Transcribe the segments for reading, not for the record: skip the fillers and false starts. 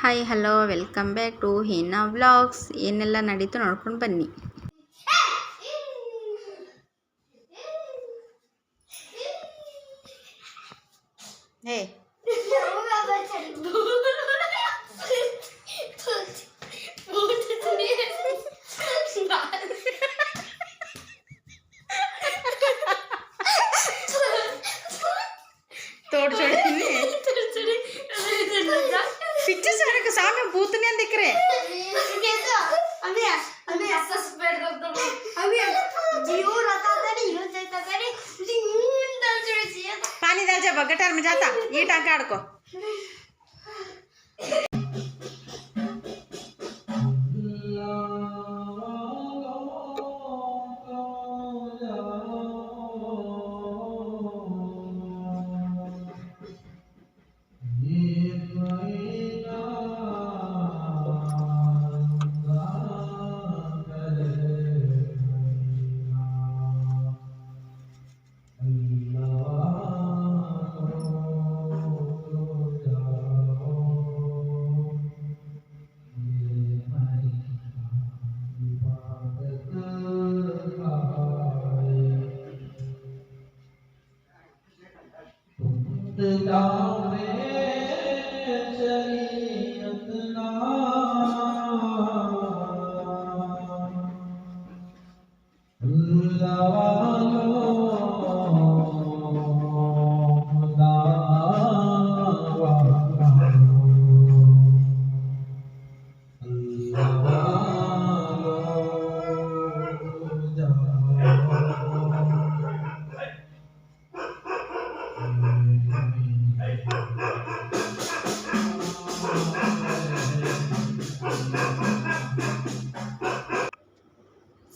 Hi hello welcome back to Heena vlogs. ಏನೆಲ್ಲ ನಡೀತು ನೋಡ್ಕೊಂಡು ಬನ್ನಿ. ಹೇ तोड़ छोड़ी पिक्चर सारे के सामने भूत ने दिख रहे पानी डाल जा गटर में जाता ये टांका आड़को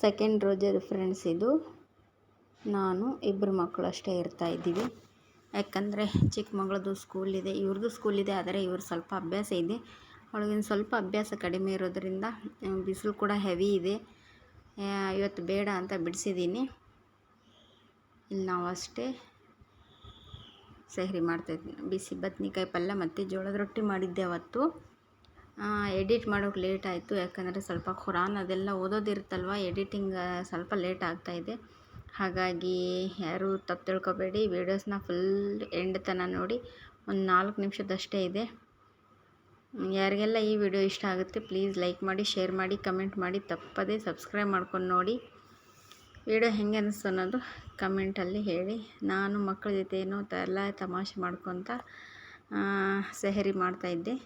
ಸೆಕೆಂಡ್ ರೋಜರ್ ಫ್ರೆಂಡ್ಸ್. ಇದು ನಾನು ಇಬ್ಬರು ಮಕ್ಕಳು ಅಷ್ಟೇ ಇರ್ತಾ ಇದ್ದೀವಿ. ಯಾಕಂದರೆ ಚಿಕ್ಕ ಮಗಳದು ಸ್ಕೂಲ್ ಇದೆ, ಇವ್ರದ್ದು ಸ್ಕೂಲ್ ಇದೆ. ಆದರೆ ಇವ್ರು ಸ್ವಲ್ಪ ಅಭ್ಯಾಸ ಇದೆ, ಅವಳಿಗಿನ ಸ್ವಲ್ಪ ಅಭ್ಯಾಸ ಕಡಿಮೆ ಇರೋದರಿಂದ ಬಿಸಿಲು ಕೂಡ ಹೆವಿ ಇದೆ. ಇವತ್ತು ಬೇಡ ಅಂತ ಬಿಡಿಸಿದ್ದೀನಿ. ಇಲ್ಲಿ ನಾವು ಅಷ್ಟೇ ಸೆಹರಿ ಮಾಡ್ತಾಯಿದ್ದೀನಿ. ಬಿಸಿ ಬದ್ನಿಕಾಯಿ ಪಲ್ಯ ಮತ್ತು ಜೋಳದ ರೊಟ್ಟಿ ಮಾಡಿದ್ದೆ ಅವತ್ತು. ಎಡಿಟ್ ಮಾಡೋಕ್ಕೆ ಲೇಟ್ ಆಯಿತು, ಯಾಕಂದರೆ ಸ್ವಲ್ಪ ಖುರಾನ್ ಅದೆಲ್ಲ ಓದೋದಿರುತ್ತಲ್ವ, ಎಡಿಟಿಂಗ್ ಸ್ವಲ್ಪ ಲೇಟ್ ಆಗ್ತಾಯಿದೆ. ಹಾಗಾಗಿ ಯಾರೂ ತಪ್ಪು ತಿಳ್ಕೊಬೇಡಿ. ವೀಡಿಯೋಸ್ನ ಫುಲ್ ಎಂಡ್ ತನಕ ನೋಡಿ. ಒಂದು 4 ನಿಮಿಷದಷ್ಟೇ ಇದೆ. ಯಾರಿಗೆಲ್ಲ ಈ ವಿಡಿಯೋ ಇಷ್ಟ ಆಗುತ್ತೆ ಪ್ಲೀಸ್ ಲೈಕ್ ಮಾಡಿ, ಶೇರ್ ಮಾಡಿ, ಕಮೆಂಟ್ ಮಾಡಿ, ತಪ್ಪದೇ ಸಬ್ಸ್ಕ್ರೈಬ್ ಮಾಡ್ಕೊಂಡು ನೋಡಿ. ವಿಡಿಯೋ ಹೆಂಗೆ ಅನ್ನಿಸ್ತು ಅನ್ನೋದು ಕಮೆಂಟಲ್ಲಿ ಹೇಳಿ. ನಾನು ಮಕ್ಕಳ ಜೊತೆ ಏನೋ ಎಲ್ಲ ತಮಾಷೆ ಮಾಡ್ಕೊತ ಸೆಹರಿ ಮಾಡ್ತಾಯಿದ್ದೆ.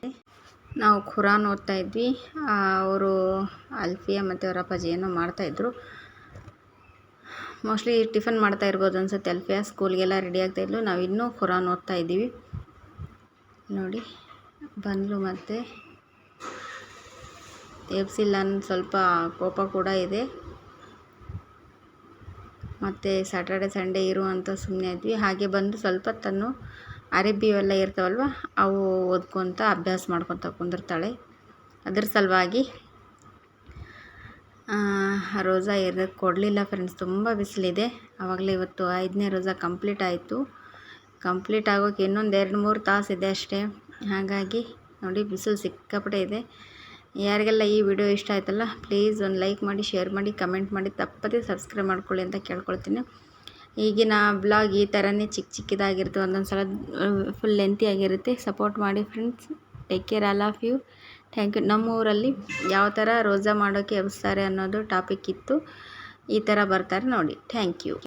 ನಾವು ಖುರಾನ್ ಓದ್ತಾ ಇದ್ವಿ. ಅವರು ಅಲ್ಫಿಯಾ ಮತ್ತು ಅವರ ಅಪ್ಪಾಜಿ ಏನೋ ಮಾಡ್ತಾಯಿದ್ರು. ಮೋಸ್ಟ್ಲಿ ಟಿಫನ್ ಮಾಡ್ತಾ ಇರ್ಬೋದು ಅನ್ಸುತ್ತೆ. ಅಲ್ಫಿಯಾ ಸ್ಕೂಲ್ಗೆಲ್ಲ ರೆಡಿ ಆಗ್ತಾಯಿದ್ಲು, ನಾವು ಇನ್ನೂ ಖುರಾನ್ ಓದ್ತಾ ಇದ್ದೀವಿ. ನೋಡಿ ಬಂದ್ಲು ಮತ್ತು ಎಬ್ಸಿಲ್ಲ ಅನ್ನೋ ಸ್ವಲ್ಪ ಕೋಪ ಕೂಡ ಇದೆ. ಮತ್ತು ಸ್ಯಾಟರ್ಡೆ ಸಂಡೇ ಇರು ಅಂತ ಸುಮ್ಮನೆ ಇದ್ವಿ. ಹಾಗೆ ಬಂದು ಸ್ವಲ್ಪ ತನ್ನು ಅರಬ್ಬಿ ಎಲ್ಲ ಇರ್ತಾವಲ್ವ ಅವು ಓದ್ಕೊತ ಅಭ್ಯಾಸ ಮಾಡ್ಕೊತ ಕುಂದಿರ್ತಾಳೆ. ಅದ್ರ ಸಲುವಾಗಿ ರೋಜಾ ಇರೋಕ್ಕೆ ಕೊಡಲಿಲ್ಲ ಫ್ರೆಂಡ್ಸ್. ತುಂಬ ಬಿಸಿಲಿದೆ. ಆವಾಗಲೇ ಇವತ್ತು 5ನೇ ರೋಜಾ ಕಂಪ್ಲೀಟ್ ಆಯಿತು. ಕಂಪ್ಲೀಟ್ ಆಗೋಕ್ಕೆ ಇನ್ನೊಂದು 2-3 ತಾಸು ಇದೆ ಅಷ್ಟೇ. ಹಾಗಾಗಿ ನೋಡಿ ಬಿಸಿಲು ಸಿಕ್ಕಾಪಟ್ಟೆ ಇದೆ. ಯಾರಿಗೆಲ್ಲ ಈ ವಿಡಿಯೋ ಇಷ್ಟ ಆಯ್ತಲ್ಲ ಪ್ಲೀಸ್ ಒಂದು ಲೈಕ್ ಮಾಡಿ, ಶೇರ್ ಮಾಡಿ, ಕಮೆಂಟ್ ಮಾಡಿ, ತಪ್ಪದೇ ಸಬ್ಸ್ಕ್ರೈಬ್ ಮಾಡ್ಕೊಳ್ಳಿ ಅಂತ ಕೇಳ್ಕೊಳ್ತೀನಿ. ಈಗಿನ ಬ್ಲಾಗ್ ಈ ಥರನೇ ಚಿಕ್ಕದಾಗಿರುತ್ತೆ, ಒಂದೊಂದು ಸಲ ಫುಲ್ ಲೆಂತಿ ಆಗಿರುತ್ತೆ. ಸಪೋರ್ಟ್ ಮಾಡಿ friends. Take care, all of you. Thank you. ನಮ್ಮ ಊರಲ್ಲಿ ಯಾವ ಥರ ರೋಜಾ ಮಾಡೋಕ್ಕೆ ಎಬ್ಸ್ತಾರೆ ಅನ್ನೋದು ಟಾಪಿಕ್ ಇತ್ತು. ಈ ಥರ ಬರ್ತಾರೆ ನೋಡಿ. Thank you.